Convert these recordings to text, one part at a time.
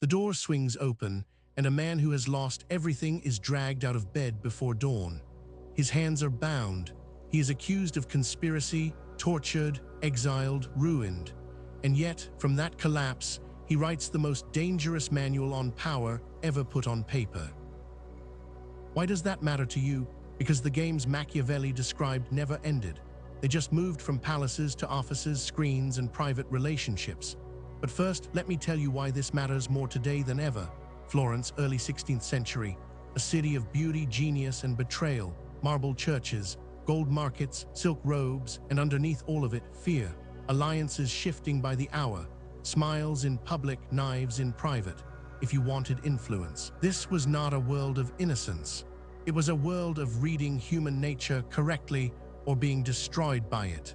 The door swings open, and a man who has lost everything is dragged out of bed before dawn. His hands are bound. He is accused of conspiracy, tortured, exiled, ruined. And yet, from that collapse, he writes the most dangerous manual on power ever put on paper. Why does that matter to you? Because the games Machiavelli described never ended. They just moved from palaces to offices, screens, and private relationships. But first, let me tell you why this matters more today than ever. Florence, early 16th century, a city of beauty, genius, and betrayal, marble churches, gold markets, silk robes, and underneath all of it, fear. Alliances shifting by the hour, smiles in public, knives in private, if you wanted influence. This was not a world of innocence. It was a world of reading human nature correctly or being destroyed by it.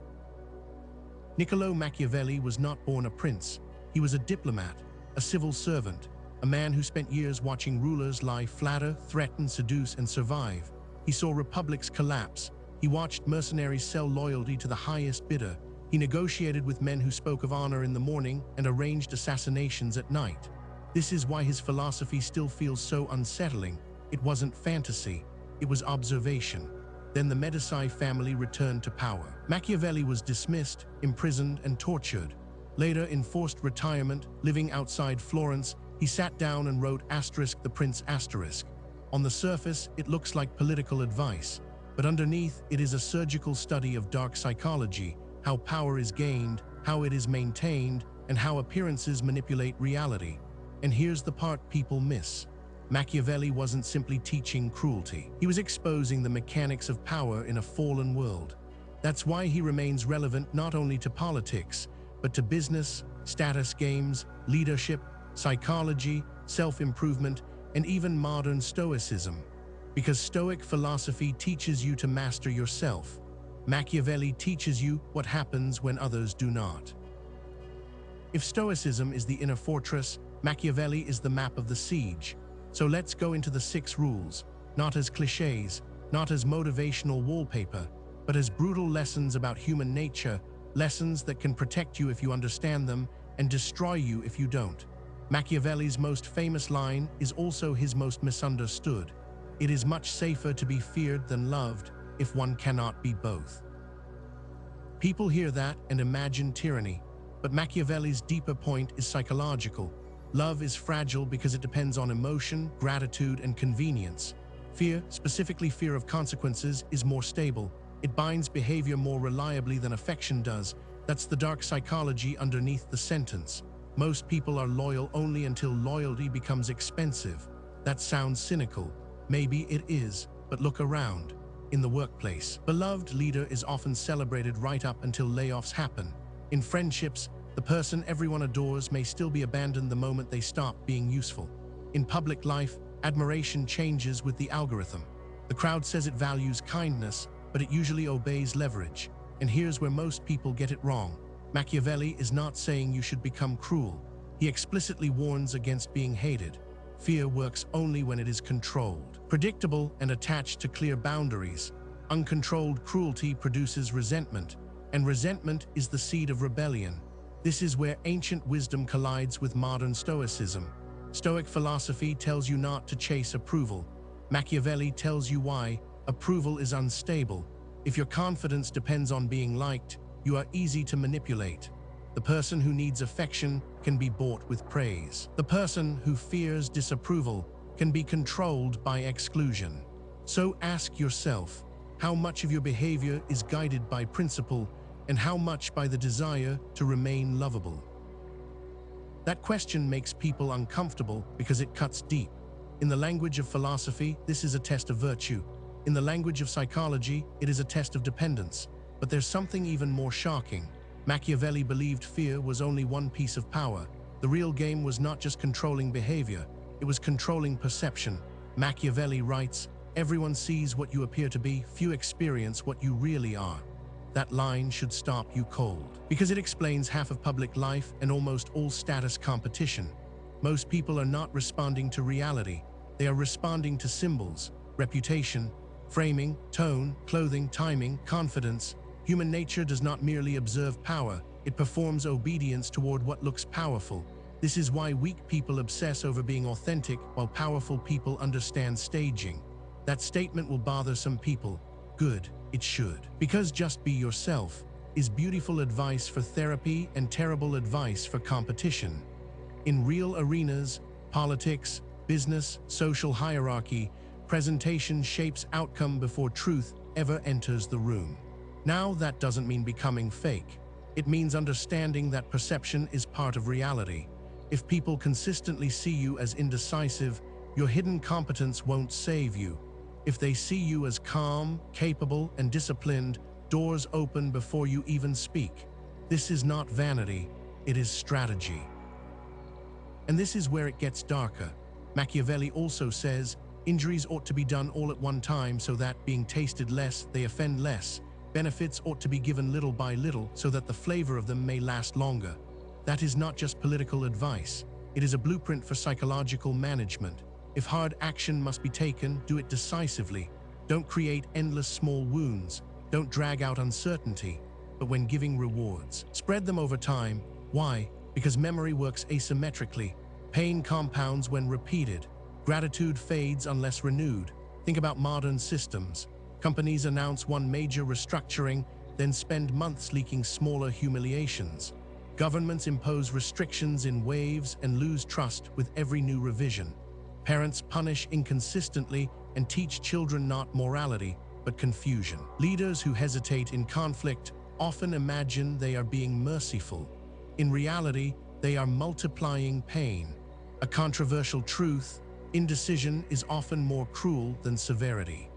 Niccolo Machiavelli was not born a prince. He was a diplomat, a civil servant, a man who spent years watching rulers lie, flatter, threaten, seduce, and survive. He saw republics collapse. He watched mercenaries sell loyalty to the highest bidder. He negotiated with men who spoke of honor in the morning and arranged assassinations at night. This is why his philosophy still feels so unsettling. It wasn't fantasy, it was observation. Then the Medici family returned to power. Machiavelli was dismissed, imprisoned, and tortured. Later, in forced retirement, living outside Florence, he sat down and wrote *The Prince*. On the surface, it looks like political advice, but underneath, it is a surgical study of dark psychology, how power is gained, how it is maintained, and how appearances manipulate reality. And here's the part people miss. Machiavelli wasn't simply teaching cruelty. He was exposing the mechanics of power in a fallen world. That's why he remains relevant not only to politics, but to business, status games, leadership, psychology, self-improvement, and even modern Stoicism. Because Stoic philosophy teaches you to master yourself. Machiavelli teaches you what happens when others do not. If Stoicism is the inner fortress, Machiavelli is the map of the siege. So let's go into the 6 rules, not as cliches, not as motivational wallpaper, but as brutal lessons about human nature, lessons that can protect you if you understand them and destroy you if you don't. Machiavelli's most famous line is also his most misunderstood. It is much safer to be feared than loved if one cannot be both. People hear that and imagine tyranny, but Machiavelli's deeper point is psychological. Love is fragile because it depends on emotion, gratitude, and convenience. Fear, specifically fear of consequences, is more stable. It binds behavior more reliably than affection does. That's the dark psychology underneath the sentence. Most people are loyal only until loyalty becomes expensive. That sounds cynical. Maybe it is, but look around. In the workplace, beloved leader is often celebrated right up until layoffs happen. In friendships, the person everyone adores may still be abandoned the moment they stop being useful. In public life, admiration changes with the algorithm. The crowd says it values kindness, but it usually obeys leverage. And here's where most people get it wrong. Machiavelli is not saying you should become cruel. He explicitly warns against being hated. Fear works only when it is controlled, predictable, and attached to clear boundaries. Uncontrolled cruelty produces resentment, and resentment is the seed of rebellion. This is where ancient wisdom collides with modern Stoicism. Stoic philosophy tells you not to chase approval. Machiavelli tells you why. Approval is unstable. If your confidence depends on being liked, you are easy to manipulate. The person who needs affection can be bought with praise. The person who fears disapproval can be controlled by exclusion. So ask yourself, how much of your behavior is guided by principle and how much by the desire to remain lovable? That question makes people uncomfortable because it cuts deep. In the language of philosophy, this is a test of virtue. In the language of psychology, it is a test of dependence. But there's something even more shocking. Machiavelli believed fear was only one piece of power. The real game was not just controlling behavior, it was controlling perception. Machiavelli writes, "Everyone sees what you appear to be, few experience what you really are." That line should stop you cold, because it explains half of public life and almost all status competition. Most people are not responding to reality. They are responding to symbols, reputation, framing, tone, clothing, timing, confidence. Human nature does not merely observe power, it performs obedience toward what looks powerful. This is why weak people obsess over being authentic while powerful people understand staging. That statement will bother some people. Good, it should. Because just be yourself is beautiful advice for therapy and terrible advice for competition. In real arenas, politics, business, social hierarchy, presentation shapes outcome before truth ever enters the room. Now, that doesn't mean becoming fake. It means understanding that perception is part of reality. If people consistently see you as indecisive, your hidden competence won't save you. If they see you as calm, capable, and disciplined, doors open before you even speak. This is not vanity, it is strategy. And this is where it gets darker. Machiavelli also says, injuries ought to be done all at one time so that, being tasted less, they offend less. Benefits ought to be given little by little so that the flavor of them may last longer. That is not just political advice. It is a blueprint for psychological management. If hard action must be taken, do it decisively. Don't create endless small wounds. Don't drag out uncertainty. But when giving rewards, spread them over time. Why? Because memory works asymmetrically. Pain compounds when repeated. Gratitude fades unless renewed. Think about modern systems. Companies announce one major restructuring, then spend months leaking smaller humiliations. Governments impose restrictions in waves and lose trust with every new revision. Parents punish inconsistently and teach children not morality, but confusion. Leaders who hesitate in conflict often imagine they are being merciful. In reality, they are multiplying pain. A controversial truth: indecision is often more cruel than severity.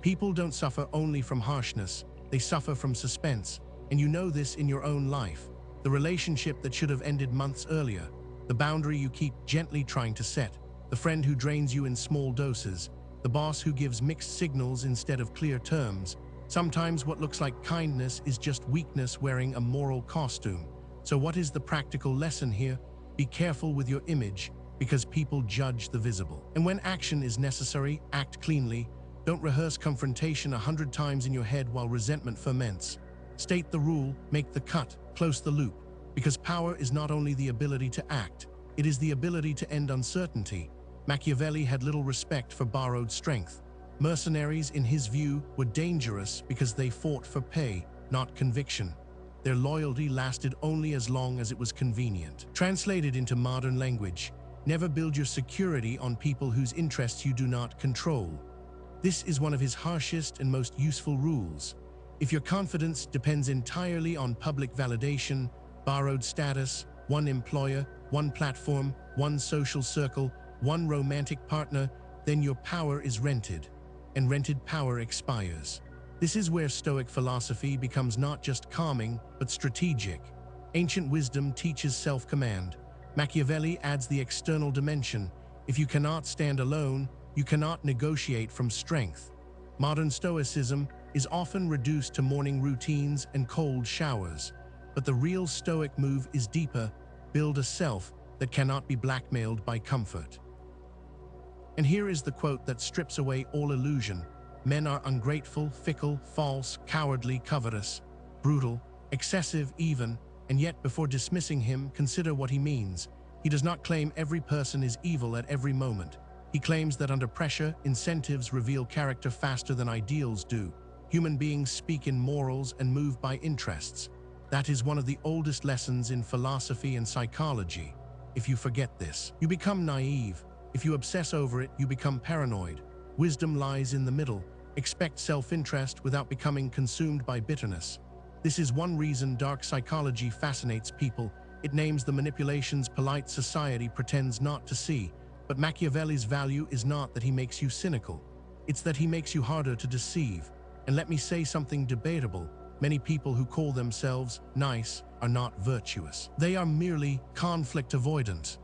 People don't suffer only from harshness, they suffer from suspense, and you know this in your own life. The relationship that should have ended months earlier, the boundary you keep gently trying to set, the friend who drains you in small doses, the boss who gives mixed signals instead of clear terms. Sometimes what looks like kindness is just weakness wearing a moral costume. So what is the practical lesson here? Be careful with your image, because people judge the visible. And when action is necessary, act cleanly. Don't rehearse confrontation 100 times in your head while resentment ferments. State the rule, make the cut, close the loop. Because power is not only the ability to act, it is the ability to end uncertainty. Machiavelli had little respect for borrowed strength. Mercenaries, in his view, were dangerous because they fought for pay, not conviction. Their loyalty lasted only as long as it was convenient. Translated into modern language, never build your security on people whose interests you do not control. This is one of his harshest and most useful rules. If your confidence depends entirely on public validation, borrowed status, one employer, one platform, one social circle, one romantic partner, then your power is rented, and rented power expires. This is where Stoic philosophy becomes not just calming, but strategic. Ancient wisdom teaches self-command. Machiavelli adds the external dimension. If you cannot stand alone, you cannot negotiate from strength. Modern Stoicism is often reduced to morning routines and cold showers. But the real Stoic move is deeper: build a self that cannot be blackmailed by comfort. And here is the quote that strips away all illusion. Men are ungrateful, fickle, false, cowardly, covetous, brutal, excessive even, and yet before dismissing him, consider what he means. He does not claim every person is evil at every moment. He claims that under pressure, incentives reveal character faster than ideals do. Human beings speak in morals and move by interests. That is one of the oldest lessons in philosophy and psychology. If you forget this, you become naive. If you obsess over it, you become paranoid. Wisdom lies in the middle. Expect self-interest without becoming consumed by bitterness. This is one reason dark psychology fascinates people. It names the manipulations polite society pretends not to see. But Machiavelli's value is not that he makes you cynical. It's that he makes you harder to deceive. And let me say something debatable. Many people who call themselves nice are not virtuous. They are merely conflict avoidant.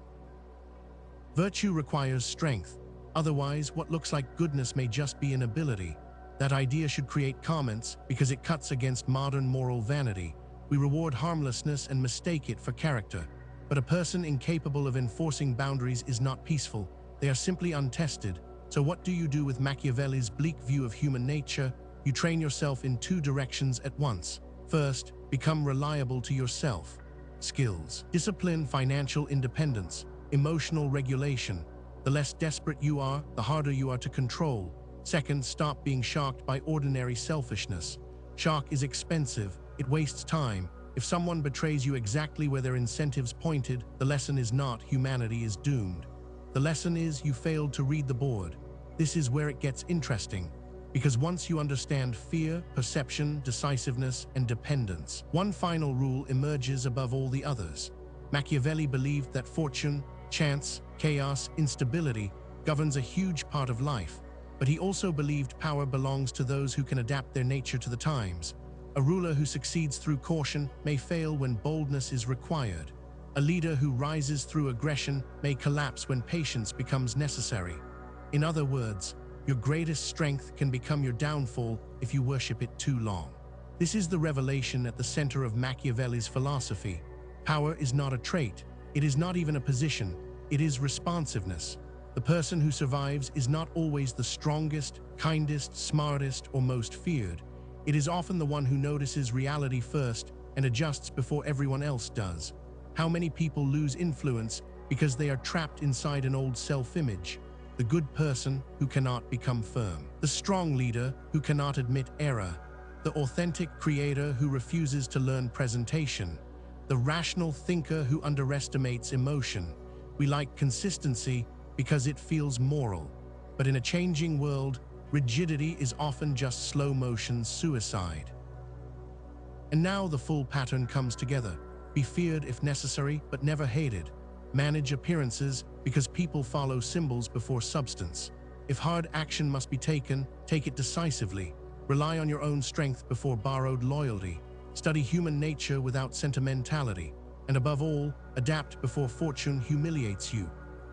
Virtue requires strength. Otherwise, what looks like goodness may just be an ability. That idea should create comments because it cuts against modern moral vanity. We reward harmlessness and mistake it for character. But a person incapable of enforcing boundaries is not peaceful. They are simply untested. So what do you do with Machiavelli's bleak view of human nature? You train yourself in two directions at once. First, become reliable to yourself. skills, discipline, financial independence, emotional regulation. The less desperate you are, the harder you are to control. Second, stop being shocked by ordinary selfishness. Shock is expensive, it wastes time. If someone betrays you exactly where their incentives pointed, the lesson is not humanity is doomed. The lesson is you failed to read the board. This is where it gets interesting, because once you understand fear, perception, decisiveness, and dependence, one final rule emerges above all the others. Machiavelli believed that fortune, chance, chaos, instability governs a huge part of life, but he also believed power belongs to those who can adapt their nature to the times. A ruler who succeeds through caution may fail when boldness is required. A leader who rises through aggression may collapse when patience becomes necessary. In other words, your greatest strength can become your downfall if you worship it too long. This is the revelation at the center of Machiavelli's philosophy. Power is not a trait. It is not even a position. It is responsiveness. The person who survives is not always the strongest, kindest, smartest, or most feared. It is often the one who notices reality first and adjusts before everyone else does. How many people lose influence because they are trapped inside an old self-image? The good person who cannot become firm. The strong leader who cannot admit error. The authentic creator who refuses to learn presentation. The rational thinker who underestimates emotion. We like consistency because it feels moral. But in a changing world, rigidity is often just slow-motion suicide. And now the full pattern comes together. Be feared if necessary, but never hated. Manage appearances because people follow symbols before substance. If hard action must be taken, take it decisively. Rely on your own strength before borrowed loyalty. Study human nature without sentimentality. And above all, adapt before fortune humiliates you.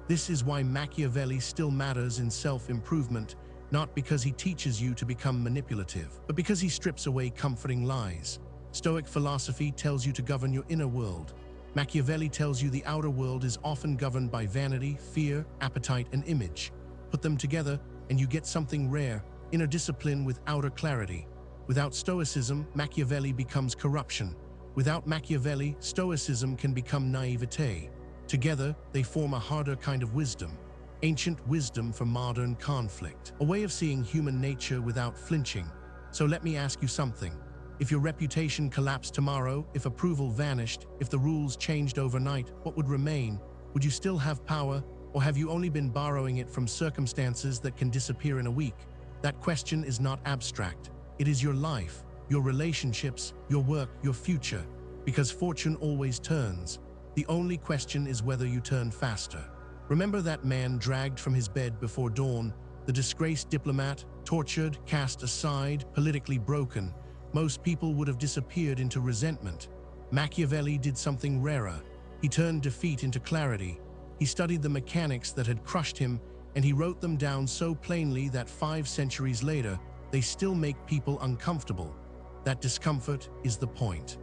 This is why Machiavelli still matters in self-improvement, not because he teaches you to become manipulative, but because he strips away comforting lies. Stoic philosophy tells you to govern your inner world. Machiavelli tells you the outer world is often governed by vanity, fear, appetite, and image. Put them together, and you get something rare, inner discipline with outer clarity. Without Stoicism, Machiavelli becomes corruption. Without Machiavelli, Stoicism can become naivete. Together, they form a harder kind of wisdom. Ancient wisdom for modern conflict. A way of seeing human nature without flinching. So let me ask you something. If your reputation collapsed tomorrow, if approval vanished, if the rules changed overnight, what would remain? Would you still have power, or have you only been borrowing it from circumstances that can disappear in a week? That question is not abstract. It is your life, your relationships, your work, your future. Because fortune always turns. The only question is whether you turn faster. Remember that man dragged from his bed before dawn, the disgraced diplomat, tortured, cast aside, politically broken. Most people would have disappeared into resentment. Machiavelli did something rarer. He turned defeat into clarity. He studied the mechanics that had crushed him, and he wrote them down so plainly that 5 centuries later, they still make people uncomfortable. That discomfort is the point.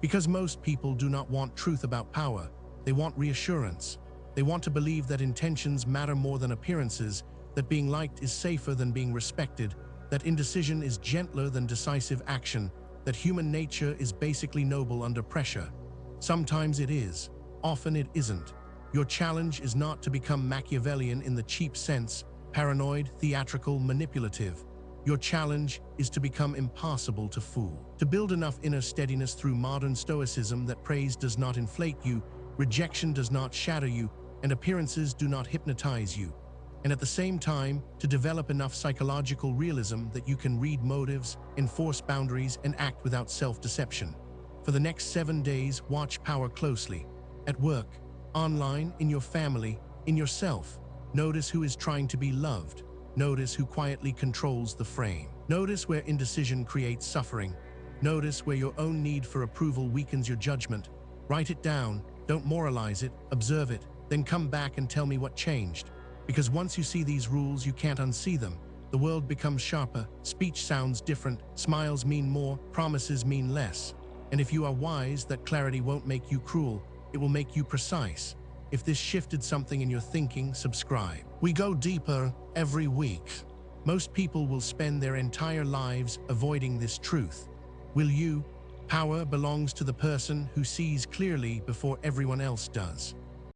Because most people do not want truth about power, they want reassurance. They want to believe that intentions matter more than appearances, that being liked is safer than being respected, that indecision is gentler than decisive action, that human nature is basically noble under pressure. Sometimes it is, often it isn't. Your challenge is not to become Machiavellian in the cheap sense, paranoid, theatrical, manipulative. Your challenge is to become impossible to fool. To build enough inner steadiness through modern Stoicism that praise does not inflate you, rejection does not shatter you, and appearances do not hypnotize you. And at the same time, to develop enough psychological realism that you can read motives, enforce boundaries, and act without self-deception. For the next 7 days, watch power closely. At work, online, in your family, in yourself. Notice who is trying to be loved. Notice who quietly controls the frame. Notice where indecision creates suffering. Notice where your own need for approval weakens your judgment. Write it down, don't moralize it, observe it, then come back and tell me what changed. Because once you see these rules, you can't unsee them. The world becomes sharper, speech sounds different, smiles mean more, promises mean less. And if you are wise, that clarity won't make you cruel, it will make you precise. If this shifted something in your thinking, subscribe. We go deeper every week. Most people will spend their entire lives avoiding this truth. Will you? Power belongs to the person who sees clearly before everyone else does.